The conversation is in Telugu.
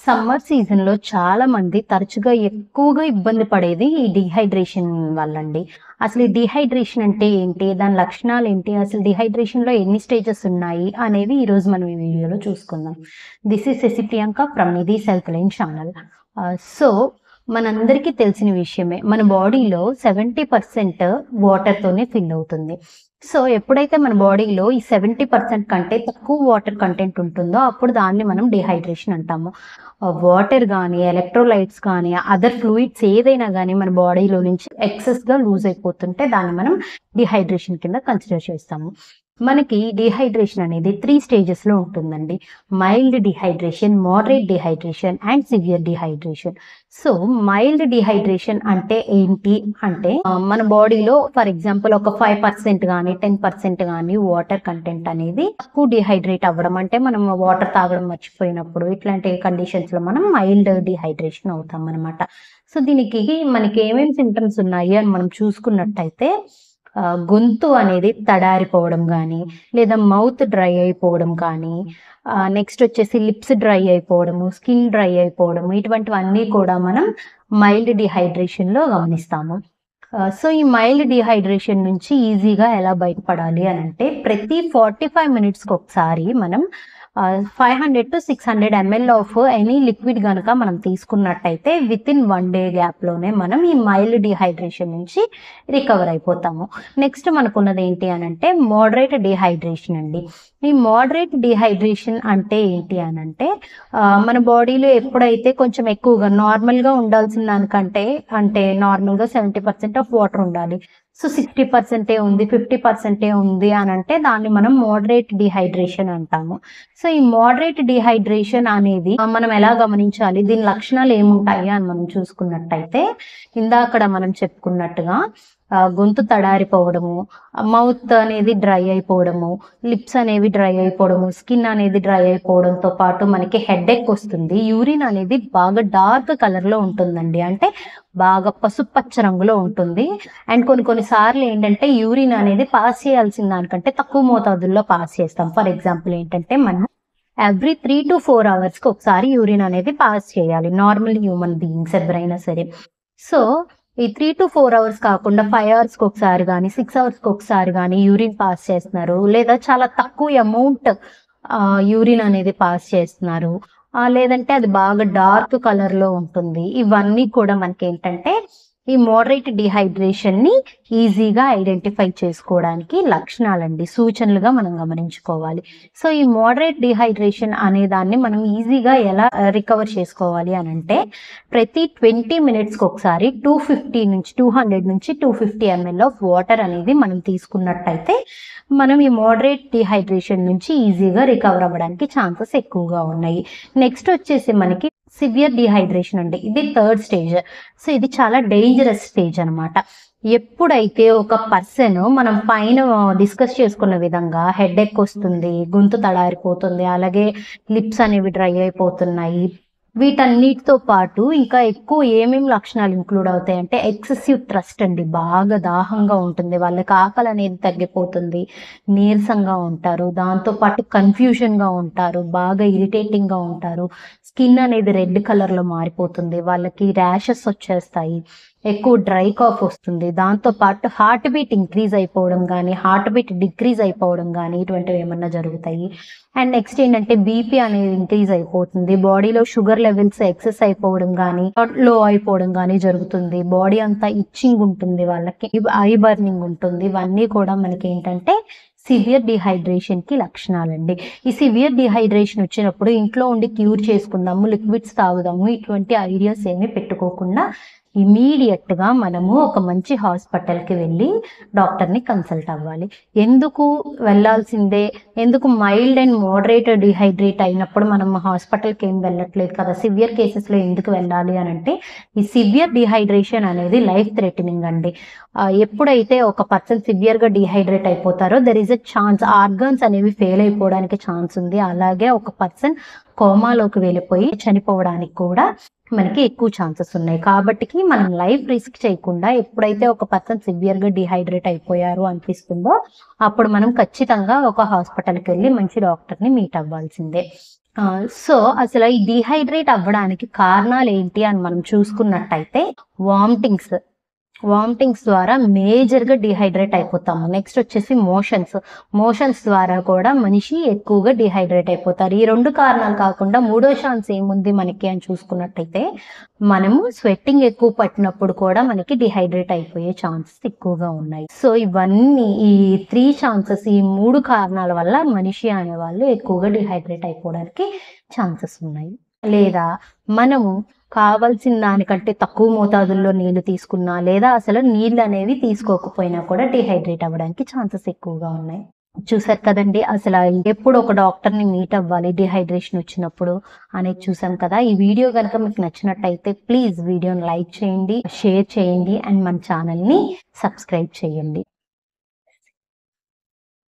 సమ్మర్ సీజన్‌లో చాలా మంది తరచుగా ఎక్కువగా ఇబ్బంది పడేది ఈ డీహైడ్రేషన్ వల్లండి. అసలు ఈ డీహైడ్రేషన్ అంటే ఏంటి? దాని లక్షణాలేంటి? అసలు డీహైడ్రేషన్‌లో ఎన్ని స్టేజెస్ ఉన్నాయి? అనేవి ఈరోజు మనం ఈ వీడియోలో చూసుకుందాం. This is Shashi Priyanka from Nidhi's Health Line channel. So, మనందరికీ తెలిసిన విషయమే. మన బాడీలో 70% వాటర్‌తోనే ఫిల్ అవుతుంది. సో, ఎప్పుడైతే మన బాడీలో ఈ 70% కంటే తక్కువ వాటర్ కంటెంట్ ఉంటుందో అప్పుడు దాన్ని మనం డీహైడ్రేషన్ అంటాము. వాటర్ గానీ, ఎలక్ట్రోలైట్స్ కానీ, అదర్ ఫ్లూయిడ్స్ ఏదైనా గానీ మన బాడీలో నుంచి ఎక్సెస్‌గా లూజ్ అయిపోతుంటే దాన్ని మనం డీహైడ్రేషన్ కింద కన్సిడర్ చేస్తాము. మనకి డీహైడ్రేషన్ అనేది 3 స్టేజెస్‌లో ఉంటుందండి. Mild dehydration, moderate dehydration and severe dehydration. So, mild dehydration అంటే ఏంటి అంటే మన బాడీలో ఫర్ ఎగ్జాంపుల్ ఒక 5% గానీ, 10% గానీ వాటర్ కంటెంట్ అనేది తక్కువ డీహైడ్రేట్ అవ్వడం. అంటే మనం వాటర్ తాగడం మర్చిపోయినప్పుడు ఇట్లాంటి కండిషన్స్‌లో మనం మైల్డ్ డీహైడ్రేషన్ అవుతామనమాట. సో, దీనికి మనకి ఏమేమి సింప్టమ్స్ ఉన్నాయి అని మనం చూసుకున్నట్టయితే గొంతు అనేది తడారిపోవడం గానీ, లేదా మౌత్ డ్రై అయిపోవడం కానీ, నెక్స్ట్ వచ్చేసి లిప్స్ డ్రై అయిపోవడము, స్కిన్ డ్రై అయిపోవడము, ఇటువంటివన్నీ కూడా మనం మైల్డ్ డీహైడ్రేషన్‌లో గమనిస్తాము. సో, ఈ మైల్డ్ డీహైడ్రేషన్ నుంచి ఈజీగా ఎలా బయటపడాలి అనంటే, ప్రతి 45 మినిట్స్‌కి ఒకసారి మనం 500-600 ml ఆఫ్ ఎనీ లిక్విడ్ గనక మనం తీసుకున్నట్టయితే వితిన్ 1 డే గ్యాప్‌లోనే మనం ఈ మైల్డ్ డీహైడ్రేషన్ నుంచి రికవర్ అయిపోతాము. నెక్స్ట్ మనకున్నది ఏంటి అనంటే మోడరేట్ డీహైడ్రేషన్ అండి. ఈ మోడరేట్ డీహైడ్రేషన్ అంటే ఏంటి అనంటే మన బాడీలో ఎప్పుడైతే కొంచెం ఎక్కువగా నార్మల్‌గా ఉండాల్సిన దానికంటే అంటే నార్మల్‌గా 70% ఆఫ్ వాటర్ ఉండాలి. సో, 60% ఉంది, 50% ఉంది అనంటే దాన్ని మనం మోడరేట్ డీహైడ్రేషన్ అంటాము. సో, ఈ మోడరేట్ డీహైడ్రేషన్ అనేది మనం ఎలా గమనించాలి? దీని లక్షణాలు ఏముంటాయి అని మనం చూసుకున్నట్టయితే ఇందాకడ మనం చెప్పుకున్నట్టుగా గొంతు తడారిపోవడము, మౌత్ అనేది డ్రై అయిపోవడము, లిప్స్ అనేవి డ్రై అయిపోవడము, స్కిన్ అనేది డ్రై అయిపోవడంతో పాటు మనకి హెడేక్ వస్తుంది. యూరిన్ అనేది బాగా డార్క్ కలర్‌లో ఉంటుందండి. అంటే బాగా పసుపచ్చ రంగులో ఉంటుంది. అండ్ కొన్ని సార్లు ఏంటంటే యూరిన్ అనేది పాస్ చేయాల్సిన దానికంటే తక్కువ మోతాదుల్లో పాస్ చేస్తాం. ఫర్ ఎగ్జాంపుల్ ఏంటంటే మనం ఎవ్రీ 3-4 అవర్స్‌కి ఒకసారి యూరిన్ అనేది పాస్ చేయాలి. నార్మల్ హ్యూమన్ బీయింగ్స్ ఎవరైనా సరే. సో, ఈ 3-4 అవర్స్ కాకుండా 5 అవర్స్‌కి ఒకసారి గానీ, 6 అవర్స్‌కి ఒకసారి గానీ యూరిన్ పాస్ చేస్తున్నారు. లేదా చాలా తక్కువ అమౌంట్ యూరిన్ అనేది పాస్ చేస్తున్నారు. లేదంటే అది బాగా డార్క్ కలర్‌లో ఉంటుంది. ఇవన్నీ కూడా మనకేంటంటే ఈ మోడరేట్ డీహైడ్రేషన్‌ని ఈజీగా ఐడెంటిఫై చేసుకోవడానికి లక్షణాలండి. సూచనలుగా మనం గమనించుకోవాలి. సో, ఈ మోడరేట్ డీహైడ్రేషన్ అనే దాన్ని మనం ఈజీగా ఎలా రికవర్ చేసుకోవాలి అనంటే ప్రతి 20 మినిట్స్‌కి ఒకసారి 200-250 ml ఆఫ్ వాటర్ అనేది మనం తీసుకున్నట్టయితే మనం ఈ మోడరేట్ డీహైడ్రేషన్ నుంచి ఈజీగా రికవర్ అవ్వడానికి ఛాన్సెస్ ఎక్కువగా ఉన్నాయి. నెక్స్ట్ వచ్చేసి మనకి సివియర్ డీహైడ్రేషన్ అండి. ఇది 3rd స్టేజ్. సో, ఇది చాలా డేంజరస్ స్టేజ్ అనమాట. ఎప్పుడైతే ఒక పర్సన్ మనం పైన డిస్కస్ చేసుకున్న విధంగా హెడేక్ వస్తుంది, గొంతు తడారిపోతుంది, అలాగే లిప్స్ అనేవి డ్రై అయిపోతున్నాయి. వీటన్నిటితో పాటు ఇంకా ఎక్కువ ఏమేమి లక్షణాలు ఇంక్లూడ్ అవుతాయంటే ఎక్సెసివ్ థ్రస్ట్ అండి. బాగా దాహంగా ఉంటుంది. వాళ్ళకి ఆకలి అనేది తగ్గిపోతుంది. నీరసంగా ఉంటారు. దాంతో పాటు కన్‌ఫ్యూజన్‌గా ఉంటారు. బాగా ఇరిటేటింగ్‌గా ఉంటారు. స్కిన్ అనేది రెడ్ కలర్‌లో మారిపోతుంది. వాళ్ళకి ర్యాషెస్ వచ్చేస్తాయి. ఎక్కువ డ్రై కాఫ్ వస్తుంది. దాంతో పాటు హార్ట్ బీట్ ఇంక్రీజ్ అయిపోవడం గానీ, హార్ట్ బీట్ డిక్రీజ్ అయిపోవడం గానీ ఇటువంటివి ఏమన్నా జరుగుతాయి. అండ్ నెక్స్ట్ ఏంటంటే బీపీ అనేది ఇంక్రీజ్ అయిపోతుంది. బాడీలో షుగర్ లెవెల్స్ ఎక్సెస్ అయిపోవడం గానీ, లో అయిపోవడం గానీ జరుగుతుంది. బాడీ అంతా ఇచ్చింగ్ ఉంటుంది వాళ్ళకి. ఐ బర్నింగ్ ఉంటుంది. ఇవన్నీ కూడా మనకేంటంటే సివియర్ డీహైడ్రేషన్‌కి లక్షణాలండి. ఈ సివియర్ డీహైడ్రేషన్ వచ్చినప్పుడు ఇంట్లో ఉండి క్యూర్ చేసుకుందాము, లిక్విడ్స్ తాగుదాము ఇటువంటి ఐడియాస్ ఏమీ పెట్టుకోకుండా ఇమీడియట్‌గా మనము ఒక మంచి హాస్పిటల్‌కి వెళ్ళి డాక్టర్‌ని కన్సల్ట్ అవ్వాలి. ఎందుకు వెళ్ళాల్సిందే? ఎందుకు మైల్డ్ అండ్ మోడరేట్ డీహైడ్రేట్ అయినప్పుడు మనం హాస్పిటల్‌కి ఏం వెళ్ళట్లేదు కదా! సివియర్ కేసెస్‌లో ఎందుకు వెళ్ళాలి అనంటే ఈ సివియర్ డీహైడ్రేషన్ అనేది లైఫ్ థ్రెటనింగ్ అండి. ఎప్పుడైతే ఒక పర్సన్ సివియర్‌గా డీహైడ్రేట్ అయిపోతారో there is a chance organs అనేవి ఫెయిల్ అయిపోవడానికి ఛాన్స్ ఉంది. అలాగే ఒక పర్సన్ కోమాలోకి వెళ్ళిపోయి చనిపోవడానికి కూడా మనకి ఎక్కువ ఛాన్సెస్ ఉన్నాయి. కాబట్టికి మనం లైఫ్ రిస్క్ చేయకుండా ఎప్పుడైతే ఒక పర్సన్ సివియర్‌గా డీహైడ్రేట్ అయిపోయారు అనిపిస్తుందో అప్పుడు మనం ఖచ్చితంగా ఒక హాస్పిటల్‌కి వెళ్ళి మంచి డాక్టర్‌ని మీట్ అవ్వాల్సిందే. సో అసలు ఈ డిహైడ్రేట్ అవ్వడానికి కారణాలు ఏంటి అని మనం చూసుకున్నట్టయితే వామిటింగ్స్ ద్వారా మేజర్గా డిహైడ్రేట్ అయిపోతాము. నెక్స్ట్ వచ్చేసి మోషన్స్ ద్వారా కూడా మనిషి ఎక్కువగా డిహైడ్రేట్ అయిపోతారు. ఈ రెండు కారణాలు కాకుండా మూడో ఛాన్స్ ఏముంది మనకి అని చూసుకున్నట్టయితే మనము స్వెట్టింగ్ ఎక్కువ పట్టినప్పుడు కూడా మనకి డిహైడ్రేట్ అయిపోయే ఛాన్సెస్ ఎక్కువగా ఉన్నాయి. సో ఇవన్నీ ఈ 3 ఛాన్సెస్, ఈ 3 కారణాల వల్ల మనిషి అనేవాళ్ళు ఎక్కువగా డిహైడ్రేట్ అయిపోవడానికి ఛాన్సెస్ ఉన్నాయి. లేదా మనము కావాల్సిన దానికంటే తక్కువ మోతాదుల్లో నీళ్లు తీసుకున్నా, లేదా అసలు నీళ్ళు అనేవి తీసుకోకపోయినా కూడా డిహైడ్రేట్ అవ్వడానికి ఛాన్సెస్ ఎక్కువగా ఉన్నాయి. చూసారు కదండి, అసలు ఎప్పుడు ఒక డాక్టర్ని మీట్ అవ్వాలి డిహైడ్రేషన్ వచ్చినప్పుడు అనేది చూసాం కదా. ఈ వీడియో కనుక మీకు నచ్చినట్టయితే ప్లీజ్ వీడియోని లైక్ చేయండి, షేర్ చేయండి అండ్ మన ఛానల్ని సబ్స్క్రైబ్ చేయండి.